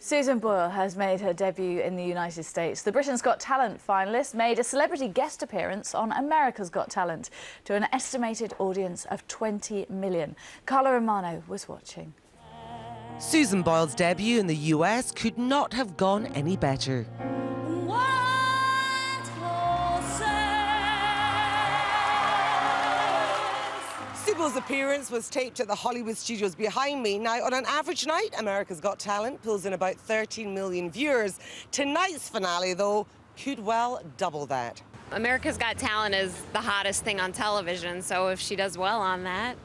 Susan Boyle has made her debut in the United States. The Britain's Got Talent finalist made a celebrity guest appearance on America's Got Talent to an estimated audience of 20 million. Carla Romano was watching. Susan Boyle's debut in the US could not have gone any better. Sybil's appearance was taped at the Hollywood studios behind me. Now, on an average night, America's Got Talent pulls in about 13 million viewers. Tonight's finale, though, could well double that. America's Got Talent is the hottest thing on television, so if she does well on that,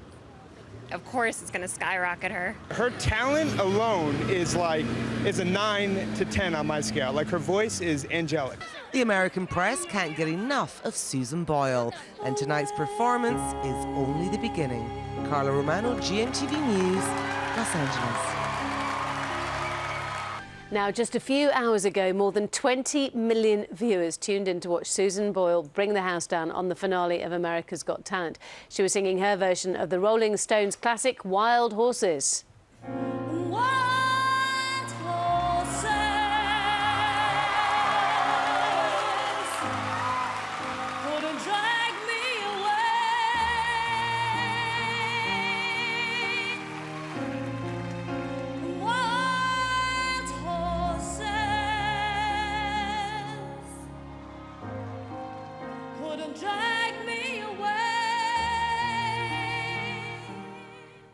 of course it's going to skyrocket her. Her talent alone is a 9 to 10 on my scale. Like, her voice is angelic. The American press can't get enough of Susan Boyle, and tonight's performance is only the beginning. Carla Romano, GMTV News, Los Angeles. Now, just a few hours ago, more than 20 million viewers tuned in to watch Susan Boyle bring the house down on the finale of America's Got Talent. She was singing her version of the Rolling Stones classic, Wild Horses.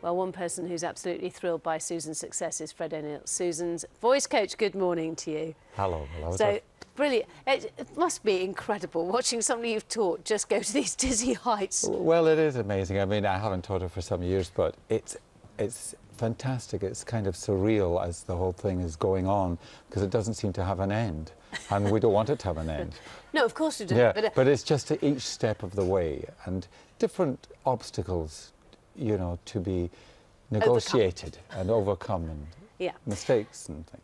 Well, one person who's absolutely thrilled by Susan's success is Fred O'Neill, Susan's voice coach. Good morning to you. Hello. So, brilliant. It must be incredible watching somebody you've taught just go to these dizzy heights. Well, it is amazing. I mean, I haven't taught her for some years, but it's fantastic. It's kind of surreal as the whole thing is going on, because it doesn't seem to have an end. And we don't want it to have an end. No, of course we don't. Yeah, but it's just each step of the way, and different obstacles, you know, to be negotiated and overcome, and mistakes and things.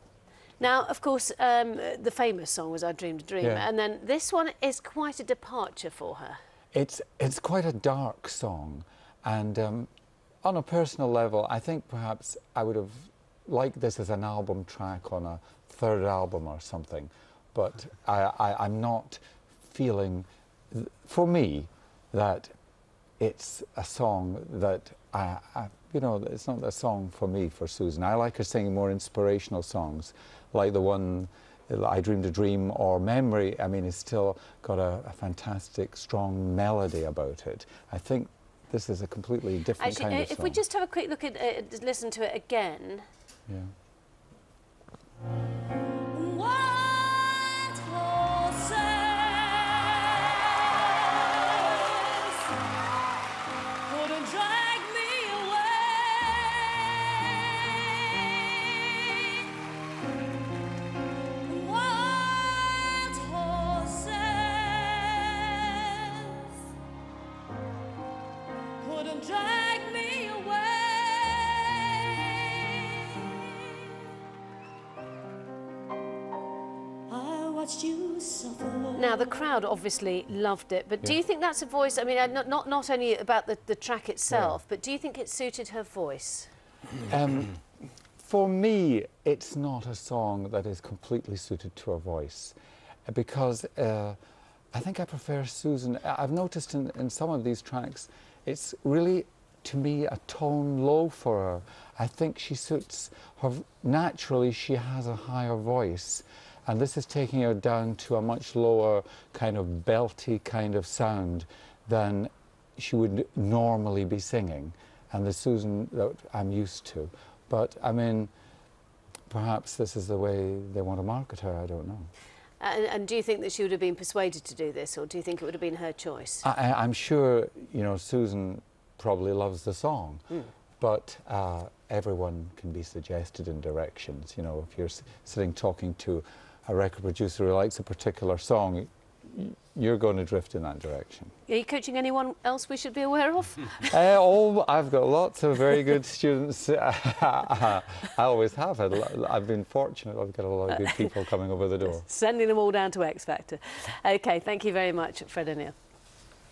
Now, of course, the famous song was I Dreamed a Dream, and then this one is quite a departure for her. It's quite a dark song, and on a personal level, I think perhaps I would have liked this as an album track on a third album or something, but I'm not feeling, for me, that it's a song that you know, it's not a song for me, for Susan. I like her singing more inspirational songs, like the one I Dreamed a Dream or Memory. I mean, it's still got a fantastic, strong melody about it. I think this is a completely different kind of song. If we just have a quick look at listen to it again. Yeah. Now, the crowd obviously loved it, but do you think that's a voice, I mean, not only about the track itself, but do you think it suited her voice? For me, it's not a song that is completely suited to her voice, because I think I prefer Susan. I've noticed in some of these tracks, it's really, to me, a tone low for her. I think she suits her, naturally she has a higher voice, and this is taking her down to a much lower kind of belty kind of sound than she would normally be singing, and the Susan that I'm used to. But I mean, perhaps this is the way they want to market her, I don't know. And do you think that she would have been persuaded to do this, or do you think it would have been her choice? I'm sure, you know, Susan probably loves the song, but everyone can be suggested in directions. You know, if you're sitting talking to a record producer who likes a particular song, you're going to drift in that direction. Are you coaching anyone else we should be aware of? I've got lots of very good students. I always have. I've been fortunate. I've got a lot of good people coming over the door. Sending them all down to X Factor. OK, thank you very much, Fred O'Neill.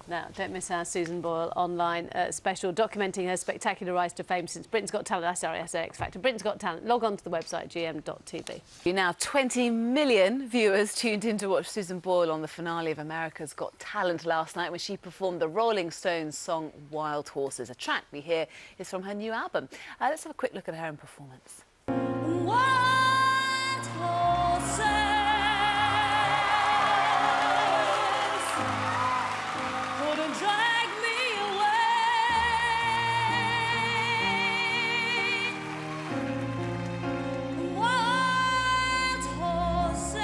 Now, don't miss our Susan Boyle online special documenting her spectacular rise to fame since Britain's Got Talent. Sorry, I say X Factor. Britain's Got Talent. Log on to the website gm.tv. Now 20 million viewers tuned in to watch Susan Boyle on the finale of America's Got Talent last night when she performed the Rolling Stones song Wild Horses. A track we hear is from her new album. Let's have a quick look at her in performance. Wild horses couldn't drag me away. Wild horses.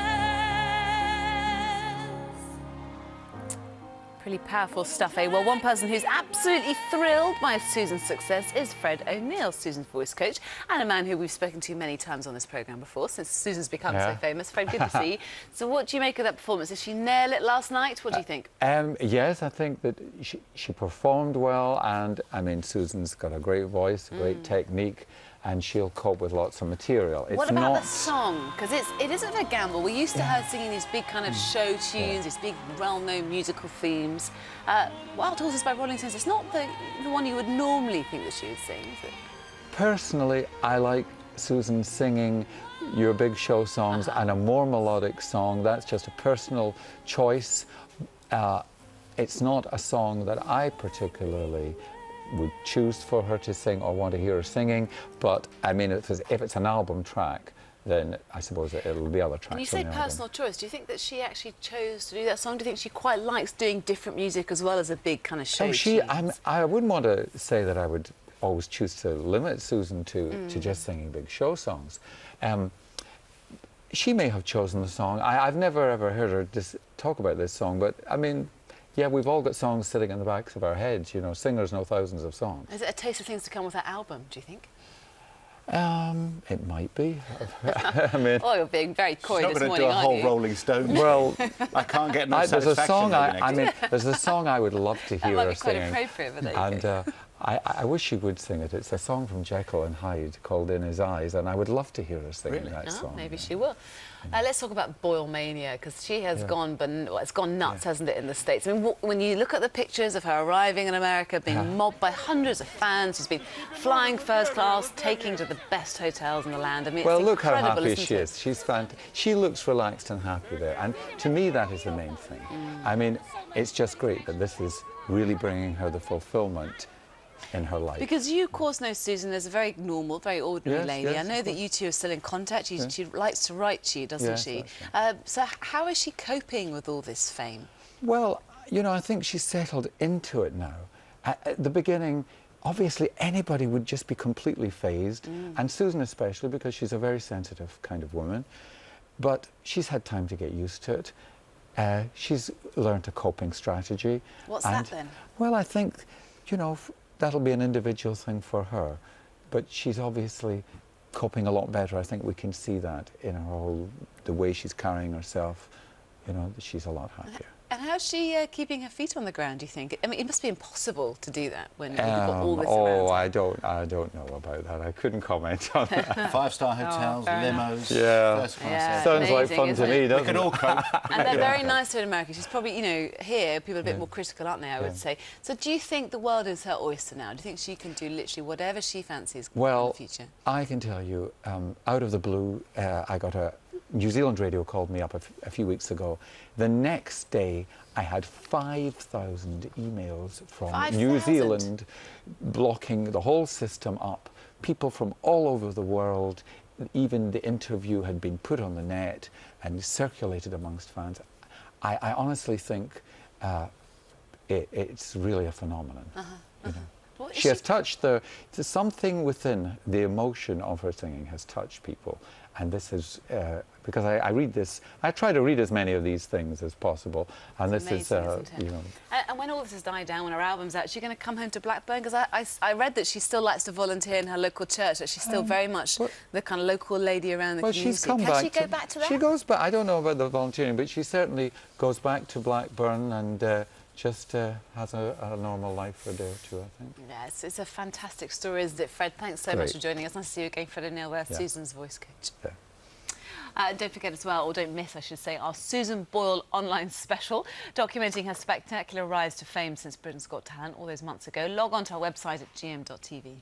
Pretty powerful stuff, eh? Well, one person who's absolutely thrilled by Susan's success is Fred O'Neill, Susan's voice coach, and a man who we've spoken to many times on this programme before, since Susan's become so famous. Fred, good to see you. So what do you make of that performance? Did she nail it last night? What do you think? Yes, I think that she performed well, and I mean, Susan's got a great voice, a great technique, and she'll cope with lots of material. What about the song? Because it is a bit of a gamble. We're used to her singing these big kind of show tunes, these big, well-known musical themes. Wild Horses by Rolling Stones, it's not the one you would normally think that she would sing, is it? Personally, I like Susan singing your big show songs and a more melodic song. That's just a personal choice. It's not a song that I particularly would choose for her to sing or want to hear her singing, but I mean, if it's an album track, then I suppose it'll be other tracks. When you say personal choice, do you think that she actually chose to do that song? Do you think she quite likes doing different music as well as a big kind of show? I wouldn't want to say that I would always choose to limit Susan to just singing big show songs. She may have chosen the song. I've never ever heard her just talk about this song, but I mean, yeah, we've all got songs sitting in the backs of our heads, you know, singers know thousands of songs. Is it a taste of things to come with that album, do you think? It might be. I mean, oh, you're being very coy this morning, aren't you? Not going to do a whole Rolling Stones. Well, I can't get no there's a song. satisfaction. There's a song I would love to hear her singing. That might be quite appropriate, but there you go. I wish she would sing it. It's a song from Jekyll and Hyde called In His Eyes, and I would love to hear her singing that song. Maybe she will. Let's talk about Boyle mania, because she has gone nuts, hasn't it, in the States? I mean, when you look at the pictures of her arriving in America, being mobbed by hundreds of fans, she's been flying first class, taking to the best hotels in the land. I mean, well, it's look how incredible, happy she is. She's fantastic. She looks relaxed and happy there, and to me, that is the main thing. I mean, it's just great that this is really bringing her the fulfillment in her life. Because you, of course, know Susan as a very normal, very ordinary lady. Yes, I know that you two are still in contact. She likes to write to you, doesn't she? So how is she coping with all this fame? Well, you know, I think she's settled into it now. At the beginning, obviously, anybody would just be completely fazed, and Susan especially, because she's a very sensitive kind of woman. But she's had time to get used to it. She's learned a coping strategy. What's that then? Well, I think, you know, that'll be an individual thing for her, but she's obviously coping a lot better. I think we can see that in her the way she's carrying herself. You know, she's a lot happier. And how's she keeping her feet on the ground, do you think? I mean, it must be impossible to do that when you've got all this around. I don't know about that. I couldn't comment on that. 5-star hotels, limos, first class. Sounds like fun to me, doesn't it? We could all cope. And they're very nice to her in America. She's probably, you know, here, people are a bit more critical, aren't they, I would say. So do you think the world is her oyster now? Do you think she can do literally whatever she fancies in the future? I can tell you, out of the blue, I got New Zealand radio called me up a few weeks ago. The next day, I had 5,000 emails from New Zealand blocking the whole system up. People from all over the world, even the interview had been put on the net and circulated amongst fans. I honestly think it's really a phenomenon. You know. She has touched something within the emotion of her singing has touched people. And this is, because I read this, I try to read as many of these things as possible. And it's this amazing, is, you know. And when all this has died down, when her album's out, she's going to come home to Blackburn? Because I read that she still likes to volunteer in her local church, that she's still very much the kind of local lady around the community. She's come Can she go back to that? She goes back, I don't know about the volunteering, but she certainly goes back to Blackburn and just has a normal life for a day or two, I think. Yes, it's a fantastic story, isn't it, Fred? Thanks so much for joining us. Nice to see you again, Fred O'Neill, Susan's voice coach. Don't forget as well, or don't miss, I should say, our Susan Boyle online special, documenting her spectacular rise to fame since Britain's Got Talent all those months ago. Log on to our website at gm.tv.